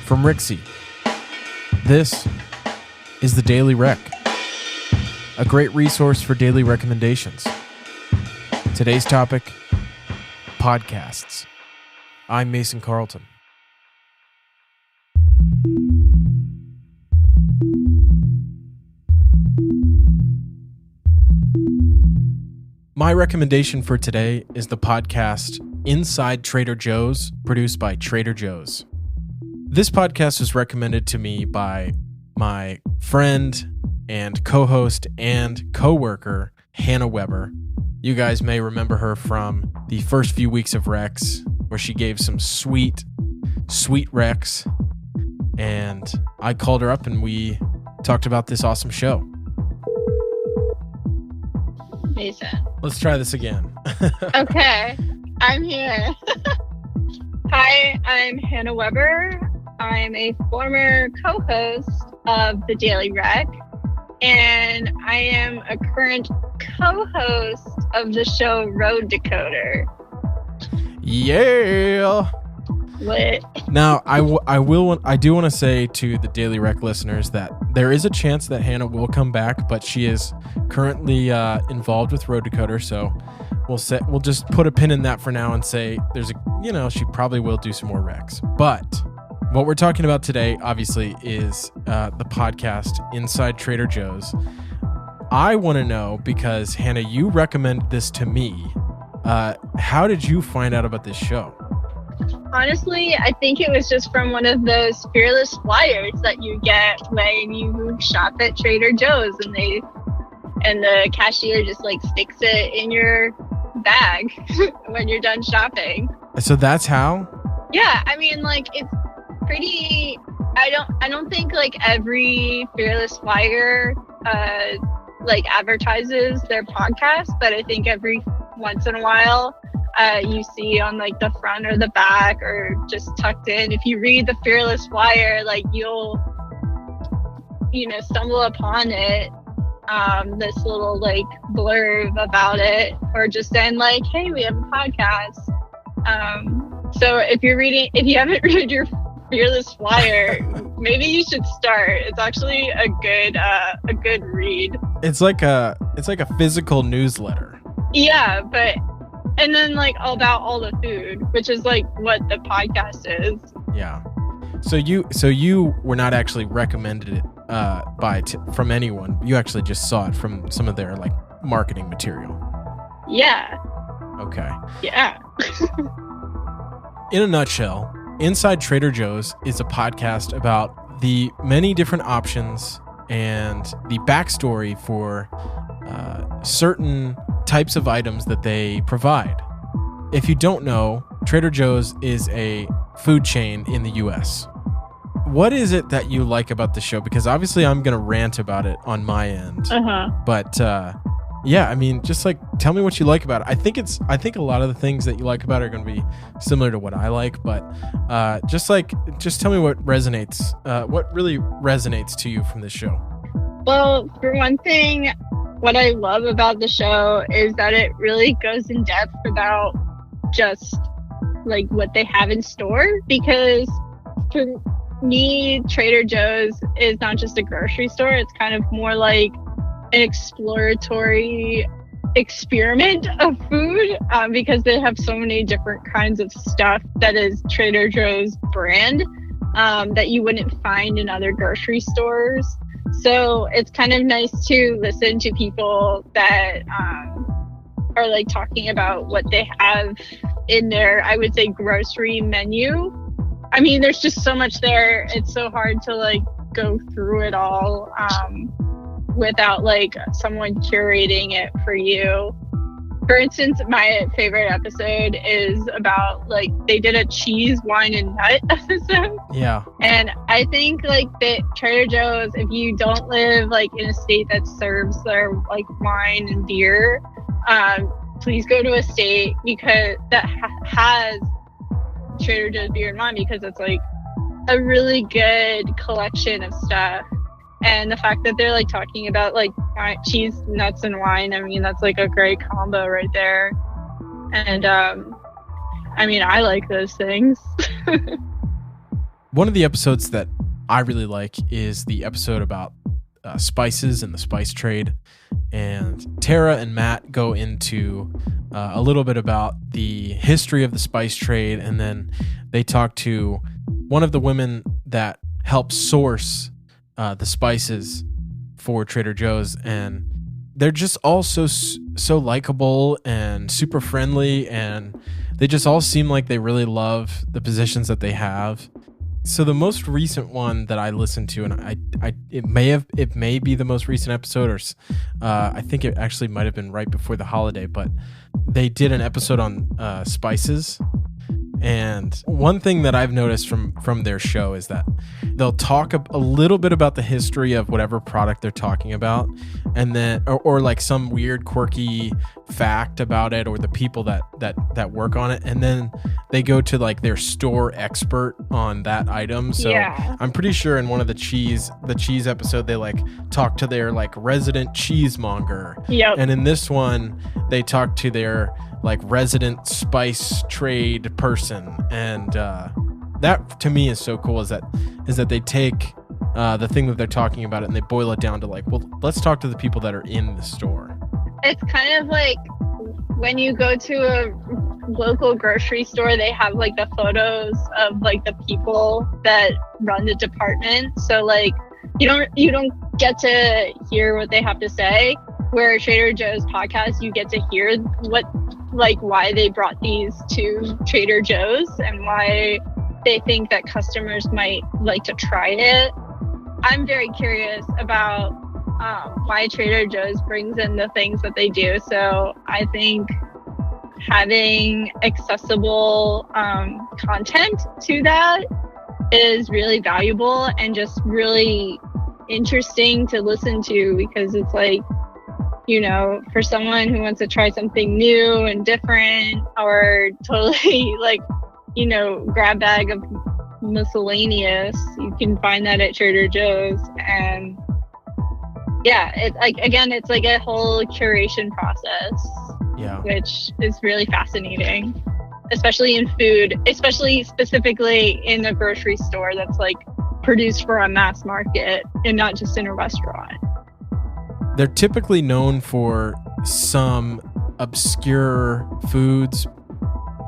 from Rixie. This is the Daily Rec, a great resource for daily recommendations. Today's topic, podcasts. I'm Mason Carlton. My recommendation for today is the podcast Inside Trader Joe's, produced by Trader Joe's. This podcast was recommended to me by my friend and co-host and co-worker, Hannah Weber. You guys may remember her from the first few weeks of Rex, where she gave some sweet Rex. And I called her up and we talked about this awesome show. Mason. Let's try this again. Okay, I'm here. Hi, I'm Hannah Weber. I'm a former co-host of The Daily Rec, and I am a current co-host of the show Road Decoder. Yeah! Lit. Now, I do want to say to the Daily Rec listeners that there is a chance that Hannah will come back, but she is currently involved with Road Decoder, so we'll just put a pin in that for now and say she probably will do some more Recs. But what we're talking about today, obviously, is the podcast Inside Trader Joe's. I want to know, because Hannah, you recommended this to me. How did you find out about this show? Honestly, I think it was just from one of those fearless flyers that you get when you shop at Trader Joe's, and the cashier just sticks it in your bag when you're done shopping. So that's how? Yeah, I mean, it's pretty. I don't think every fearless flyer advertises their podcast, but I think every once in a while you see on the front or the back or just tucked in, if you read the fearless flyer, you'll stumble upon it, this little blurb about it, or just then hey, we have a podcast. So if you haven't read your fearless flyer, maybe you should start. It's actually a good read. It's like a physical newsletter. Yeah, and then about all the food, which is what the podcast is. Yeah. So you were not actually recommended it from anyone. You actually just saw it from some of their marketing material. Yeah. Okay. Yeah. In a nutshell, Inside Trader Joe's is a podcast about the many different options and the backstory for certain types of items that they provide. If you don't know, Trader Joe's is a food chain in the US. What is it that you like about the show? Because obviously I'm going to rant about it on my end. But yeah, I mean, just tell me what you like about it. I think a lot of the things that you like about it are going to be similar to what I like, but just tell me what really resonates to you from this show. Well, for one thing, what I love about the show is that it really goes in depth about just what they have in store, because for me, Trader Joe's is not just a grocery store. It's kind of more an exploratory experiment of food, because they have so many different kinds of stuff that is Trader Joe's brand, that you wouldn't find in other grocery stores. So it's kind of nice to listen to people that are talking about what they have in their, I would say, grocery menu. I mean, there's just so much there. It's so hard to go through it all without someone curating it for you. For instance, my favorite episode is about they did a cheese, wine, and nut episode. Yeah. And I think that Trader Joe's, if you don't live in a state that serves their wine and beer, please go to a state because that has Trader Joe's beer and wine, because it's a really good collection of stuff. And the fact that they're talking about cheese, nuts, and wine, I mean, that's a great combo right there. And I mean, I like those things. One of the episodes that I really like is the episode about spices and the spice trade. And Tara and Matt go into a little bit about the history of the spice trade. And then they talk to one of the women that helps source the spices for Trader Joe's. And they're just all so likable and super friendly. And they just all seem like they really love the positions that they have. So the most recent one that I listened to, and it may be the most recent episode, or I think it actually might have been right before the holiday, but they did an episode on spices. And one thing that I've noticed from their show is that they'll talk a little bit about the history of whatever product they're talking about, and then or like some weird quirky fact about it, or the people that work on it, and then they go to like their store expert on that item. So yeah. I'm pretty sure in one of the cheese episode they like talk to their like resident cheesemonger. Yep. And in this one they talk to their like resident spice trade person, and that to me is so cool. Is that they take the thing that they're talking about and they boil it down to like, well, let's talk to the people that are in the store. It's kind of like when you go to a local grocery store, they have like the photos of like the people that run the department. So like you don't get to hear what they have to say. Where Trader Joe's podcast, you get to hear why they brought these to Trader Joe's and why they think that customers might like to try it. I'm very curious about why Trader Joe's brings in the things that they do. So I think having accessible content to that is really valuable and just really interesting to listen to, because it's like, you know, for someone who wants to try something new and different, or totally like, you know, grab bag of miscellaneous, you can find that at Trader Joe's. And yeah, it's like, again, it's like a whole curation process, yeah, which is really fascinating, especially in food, especially specifically in a grocery store that's like produced for a mass market and not just in a restaurant. They're typically known for some obscure foods,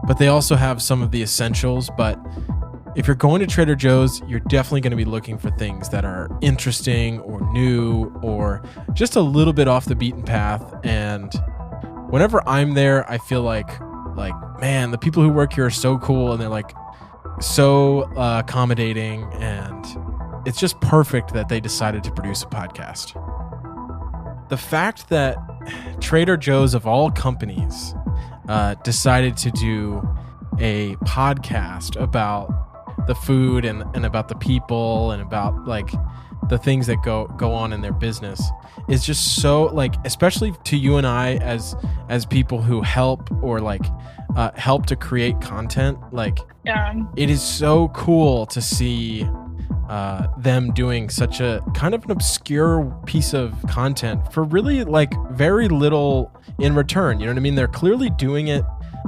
but they also have some of the essentials. But if you're going to Trader Joe's, you're definitely going to be looking for things that are interesting or new or just a little bit off the beaten path. And whenever I'm there, I feel like, man, the people who work here are so cool, and they're like so accommodating, and it's just perfect that they decided to produce a podcast. The fact that Trader Joe's, of all companies, decided to do a podcast about the food and about the people and about like the things that go on in their business is just so, like, especially to you and I as people who help or like help to create content, like, yeah, it is so cool to see them doing such a kind of an obscure piece of content for really like very little in return. You know what I mean? They're clearly doing it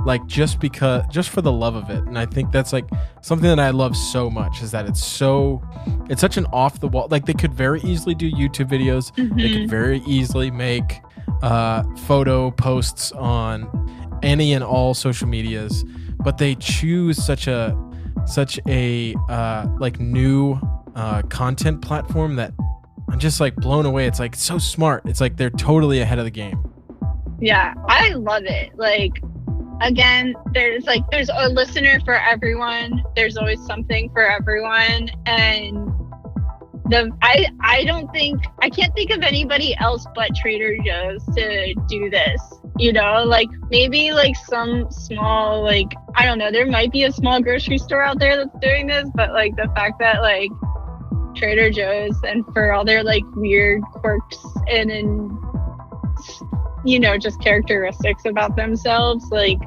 like just for the love of it. And I think that's like something that I love so much, is that it's such an off the wall, like they could very easily do YouTube videos. Mm-hmm. They could very easily make photo posts on any and all social medias, but they choose such a like new content platform that I'm just like blown away. It's like so smart. It's like they're totally ahead of the game. Yeah, I love it. Like, again, there's a listener for everyone. There's always something for everyone. And I can't think of anybody else but Trader Joe's to do this. You know, like maybe like some small, like, I don't know, there might be a small grocery store out there that's doing this, but like the fact that like Trader Joe's, and for all their like weird quirks and you know, just characteristics about themselves, like,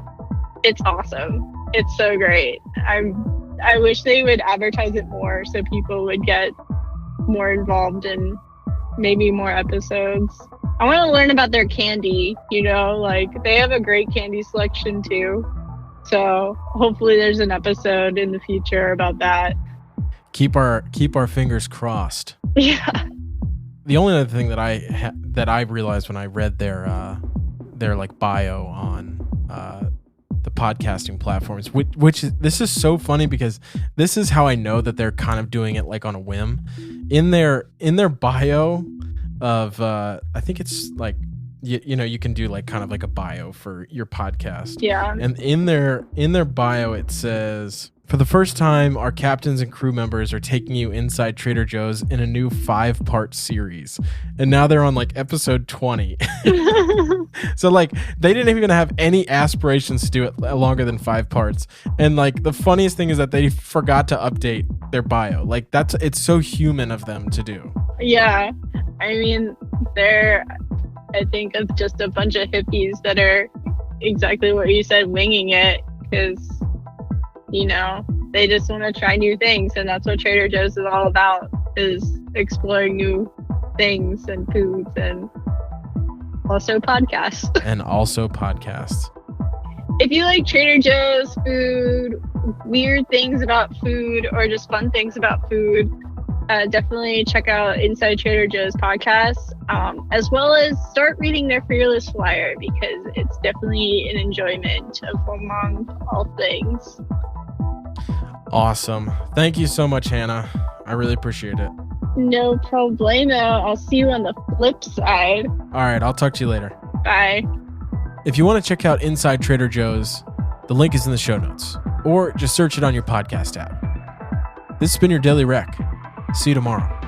it's awesome. It's so great. I wish they would advertise it more so people would get more involved in maybe more episodes. I want to learn about their candy, you know, like they have a great candy selection too. So hopefully there's an episode in the future about that. Keep our fingers crossed. Yeah. The only other thing that I realized when I read their like bio on the podcasting platforms, which is, this is so funny because this is how I know that they're kind of doing it like on a whim. In their bio of I think it's like you know, you can do like kind of like a bio for your podcast. Yeah. And in their bio it says, for the first time, our captains and crew members are taking you inside Trader Joe's in a new 5-part series. And now they're on like episode 20. So like they didn't even have any aspirations to do it longer than 5 parts. And like the funniest thing is that they forgot to update their bio. Like it's so human of them to do. Yeah. I mean, they're, I think, of just a bunch of hippies that are exactly what you said, winging it, because, you know, they just want to try new things, and that's what Trader Joe's is all about, is exploring new things and foods, and also podcasts. If you like Trader Joe's food, weird things about food, or just fun things about food, definitely check out Inside Trader Joe's podcast, as well as start reading their Fearless Flyer, because it's definitely an enjoyment of among all things. Awesome. Thank you so much, Hannah. I really appreciate it. No problemo. I'll see you on the flip side. All right. I'll talk to you later. Bye. If you want to check out Inside Trader Joe's, the link is in the show notes, or just search it on your podcast app. This has been your Daily Rec. See you tomorrow.